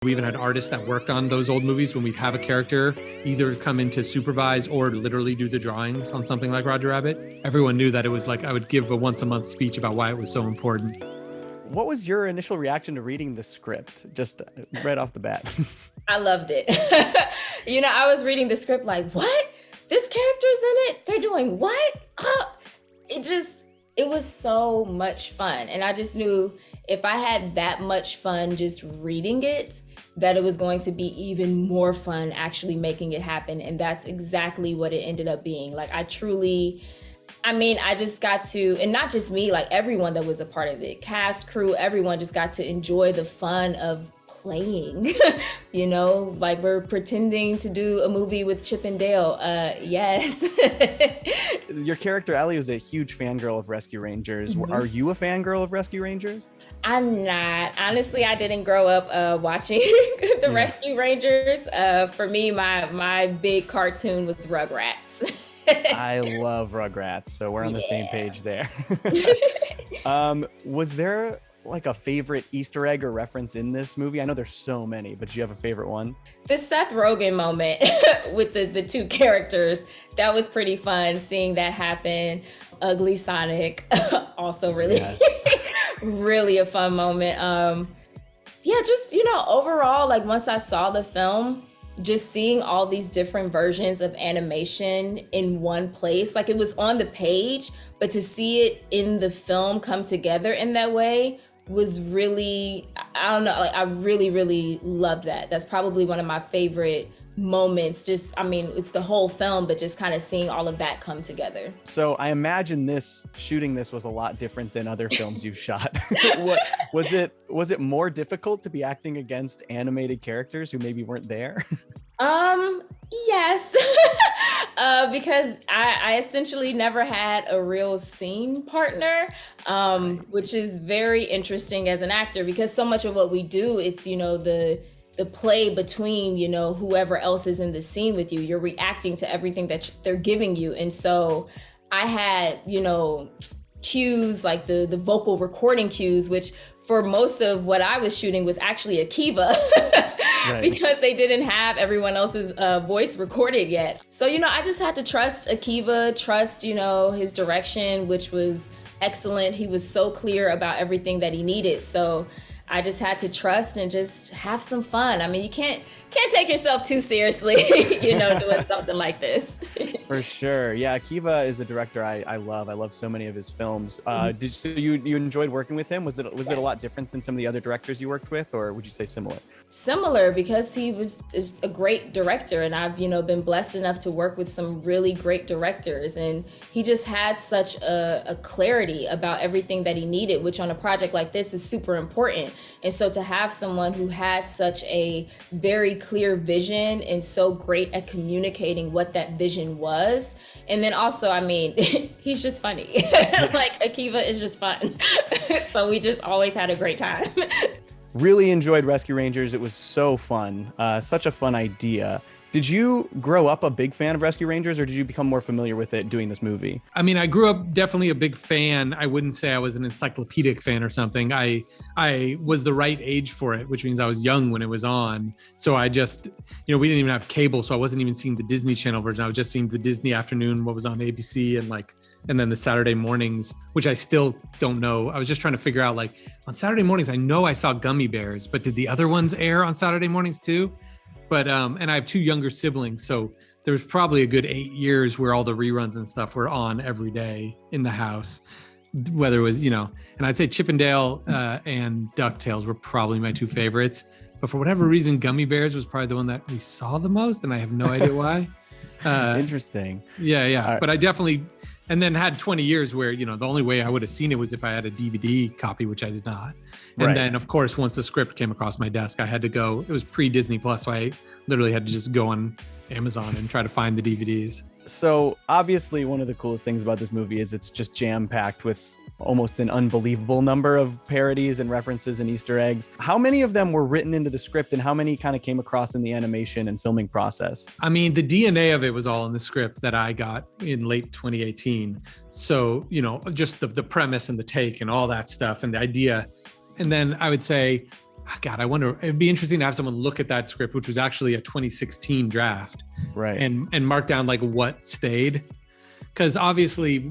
We even had artists that worked on those old movies when we'd have a character either come in to supervise or literally do the drawings on something like Roger Rabbit. Everyone knew that it was like I would give a once a month speech about why it was so important. What was your initial reaction to reading the script, just right off the bat? I loved it. I was reading the script like, what? This character's in it? They're doing what? It was so much fun. And I just knew if I had that much fun just reading it, that it was going to be even more fun actually making it happen. And that's exactly what it ended up being. Like, I just got to, and not just me, like everyone that was a part of it, cast, crew, everyone just got to enjoy the fun of playing, like we're pretending to do a movie with Chip and Dale. Yes. Your character, Ellie, was a huge fangirl of Rescue Rangers. Mm-hmm. Are you a fangirl of Rescue Rangers? I'm not. Honestly, I didn't grow up watching the Rescue Rangers. For me, my big cartoon was Rugrats. I love Rugrats, so we're on the same page there. Was there like a favorite Easter egg or reference in this movie? I know there's so many, but do you have a favorite one? The Seth Rogen moment with the two characters, that was pretty fun seeing that happen. Ugly Sonic, also really, really a fun moment. Overall, like once I saw the film, just seeing all these different versions of animation in one place, like it was on the page, but to see it in the film come together in that way was really, I don't know, like I really, really loved that. That's probably one of my favorite moments. It's the whole film, but just kind of seeing all of that come together. So I imagine shooting this was a lot different than other films you've shot. Was it more difficult to be acting against animated characters who maybe weren't there? Yes, because I essentially never had a real scene partner, which is very interesting as an actor, because so much of what we do, it's, the play between, whoever else is in the scene with you. You're reacting to everything that they're giving you. And so I had, cues, like the vocal recording cues, which for most of what I was shooting was actually Akiva. Right. Because they didn't have everyone else's voice recorded yet. So, I just had to trust Akiva, trust, his direction, which was excellent. He was so clear about everything that he needed. So I just had to trust and just have some fun. I mean, you can't take yourself too seriously, doing something like this. For sure. Yeah, Akiva is a director I love. I love so many of his films. So you enjoyed working with him? Was it a lot different than some of the other directors you worked with, or would you say similar? Similar, because he is a great director, and I've been blessed enough to work with some really great directors, and he just had such a clarity about everything that he needed, which on a project like this is super important. And so to have someone who had such a very clear vision and so great at communicating what that vision was, and then also, he's just funny. Like Akiva is just fun. So we just always had a great time. Really enjoyed Rescue Rangers. It was so fun. Such a fun idea. Did you grow up a big fan of Rescue Rangers, or did you become more familiar with it doing this movie? I grew up definitely a big fan. I wouldn't say I was an encyclopedic fan or something. I was the right age for it, which means I was young when it was on. So I just, we didn't even have cable, so I wasn't even seeing the Disney Channel version. I was just seeing the Disney afternoon, what was on ABC, and then the Saturday mornings, which I still don't know. I was just trying to figure out, like, on Saturday mornings, I know I saw Gummy Bears, but did the other ones air on Saturday mornings too? But, and I have two younger siblings, so there was probably a good 8 years where all the reruns and stuff were on every day in the house, whether it was, and I'd say Chip and Dale and DuckTales were probably my two favorites. But for whatever reason, Gummy Bears was probably the one that we saw the most, and I have no idea why. Interesting. Yeah. But I definitely, and then had 20 years where, the only way I would have seen it was if I had a DVD copy, which I did not. And then, of course, once the script came across my desk, I had to go, it was pre-Disney Plus, so I literally had to just go on Amazon and try to find the DVDs. So obviously one of the coolest things about this movie is it's just jam-packed with almost an unbelievable number of parodies and references and Easter eggs. How many of them were written into the script, and how many kind of came across in the animation and filming process? The DNA of it was all in the script that I got in late 2018. So, just the premise and the take and all that stuff and the idea. And then I would say God, I wonder, it'd be interesting to have someone look at that script, which was actually a 2016 draft, Right. and mark down like what stayed. Because obviously,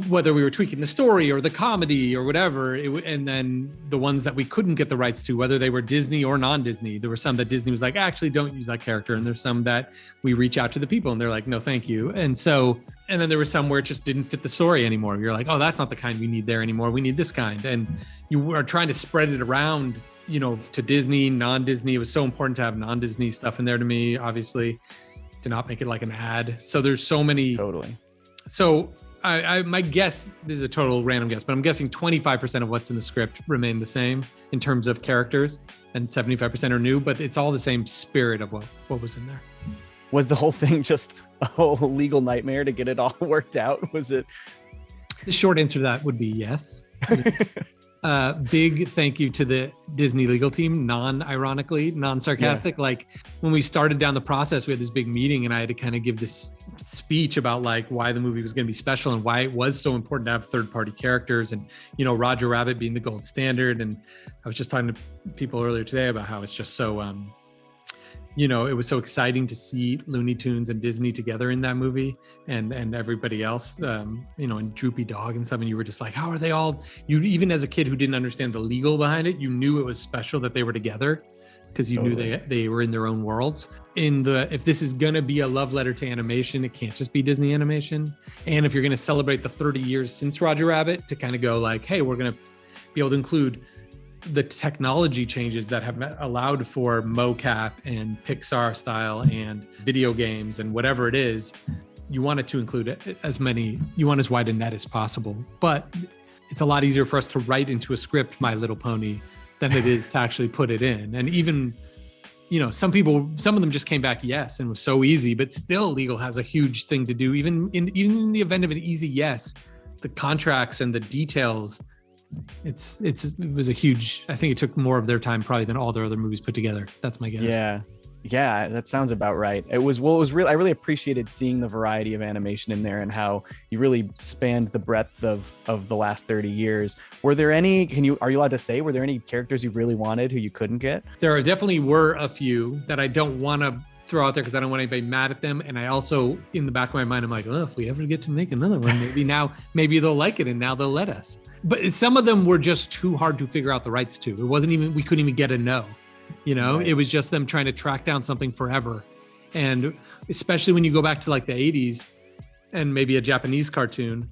whether we were tweaking the story or the comedy or whatever, and then the ones that we couldn't get the rights to, whether they were Disney or non-Disney, there were some that Disney was like, actually don't use that character. And there's some that we reach out to the people and they're like, no, thank you. And then there was some where it just didn't fit the story anymore. You're like, oh, that's not the kind we need there anymore. We need this kind. And you are trying to spread it around, to Disney, non-Disney. It was so important to have non-Disney stuff in there to me, obviously, to not make it like an ad. So there's so many. Totally. So my guess, this is a total random guess, but I'm guessing 25% of what's in the script remain the same in terms of characters, and 75% are new, but it's all the same spirit of what was in there. Was the whole thing just a whole legal nightmare to get it all worked out? Was it? The short answer to that would be yes. Big thank you to the Disney legal team, non-ironically, non-sarcastic. Yeah. Like when we started down the process, we had this big meeting and I had to kind of give this speech about like why the movie was going to be special and why it was so important to have third-party characters, and Roger Rabbit being the gold standard. And I was just talking to people earlier today about how it's just so it was so exciting to see Looney Tunes and Disney together in that movie, and everybody else, and Droopy Dog and stuff. And you were just like, how are they all? You, even as a kid who didn't understand the legal behind it, you knew it was special that they were together, because you knew they were in their own worlds. If this is gonna be a love letter to animation, it can't just be Disney animation. And if you're gonna celebrate the 30 years since Roger Rabbit, to kind of go like, hey, we're gonna be able to include the technology changes that have allowed for mocap and Pixar style and video games and whatever it is, you want it to include you want as wide a net as possible. But it's a lot easier for us to write into a script My Little Pony than it is to actually put it in. And even, some of them just came back yes and was so easy, but still legal has a huge thing to do. Even in the event of an easy yes, the contracts and the details, it was a huge, I think it took more of their time probably than all their other movies put together. That's my guess. Yeah, that sounds about right. I really appreciated seeing the variety of animation in there and how you really spanned the breadth of the last 30 years. Were there any, are you allowed to say, were there any characters you really wanted who you couldn't get? There definitely were a few that I don't want to throw out there because I don't want anybody mad at them. And I also, in the back of my mind, I'm like, oh, if we ever get to make another one, maybe they'll like it and now they'll let us. But some of them were just too hard to figure out the rights to. It wasn't even, we couldn't even get a no. Right. It was just them trying to track down something forever. And especially when you go back to like the 80s and maybe a Japanese cartoon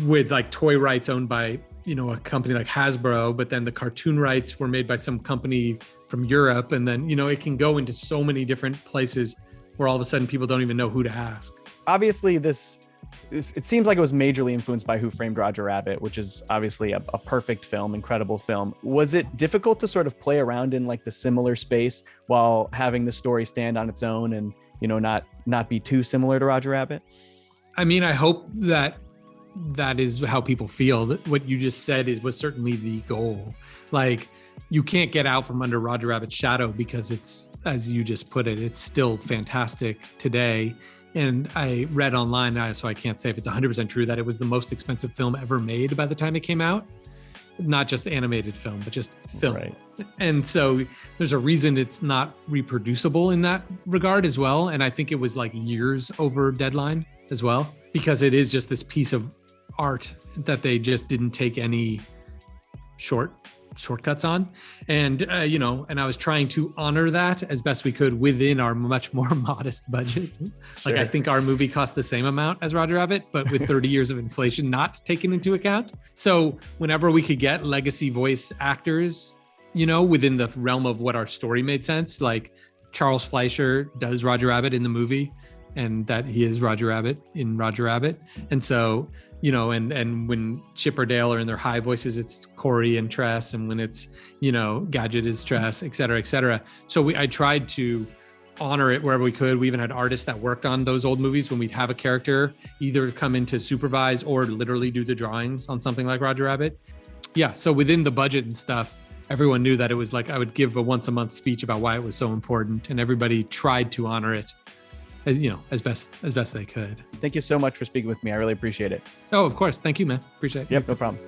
with like toy rights owned by, a company like Hasbro, but then the cartoon rights were made by some company from Europe. And then, it can go into so many different places where all of a sudden people don't even know who to ask. Obviously, it seems like it was majorly influenced by Who Framed Roger Rabbit, which is obviously a perfect film, incredible film. Was it difficult to sort of play around in like the similar space while having the story stand on its own and, not be too similar to Roger Rabbit? I mean, I hope that is how people feel. That what you just said was certainly the goal. Like, you can't get out from under Roger Rabbit's shadow because it's, as you just put it, it's still fantastic today. And I read online, so I can't say if it's 100% true, that it was the most expensive film ever made by the time it came out. Not just animated film, but just film. Right. And so there's a reason it's not reproducible in that regard as well. And I think it was like years over deadline as well, because it is just this piece of art that they just didn't take any shortcuts on. And, and I was trying to honor that as best we could within our much more modest budget. Sure. Like, I think our movie cost the same amount as Roger Rabbit, but with 30 years of inflation not taken into account. So whenever we could get legacy voice actors, within the realm of what our story made sense, like Charles Fleischer does Roger Rabbit in the movie, and that he is Roger Rabbit in Roger Rabbit. And so, and when Chip or Dale are in their high voices, it's Corey and Tress. And when it's, Gadget is Tress, et cetera, et cetera. So I tried to honor it wherever we could. We even had artists that worked on those old movies when we'd have a character either come in to supervise or literally do the drawings on something like Roger Rabbit. Yeah. So within the budget and stuff, everyone knew that it was like, I would give a once a month speech about why it was so important, and everybody tried to honor it as best they could. Thank you so much for speaking with me. I really appreciate it. Oh, of course. Thank you, man. Appreciate it. Yep, no problem.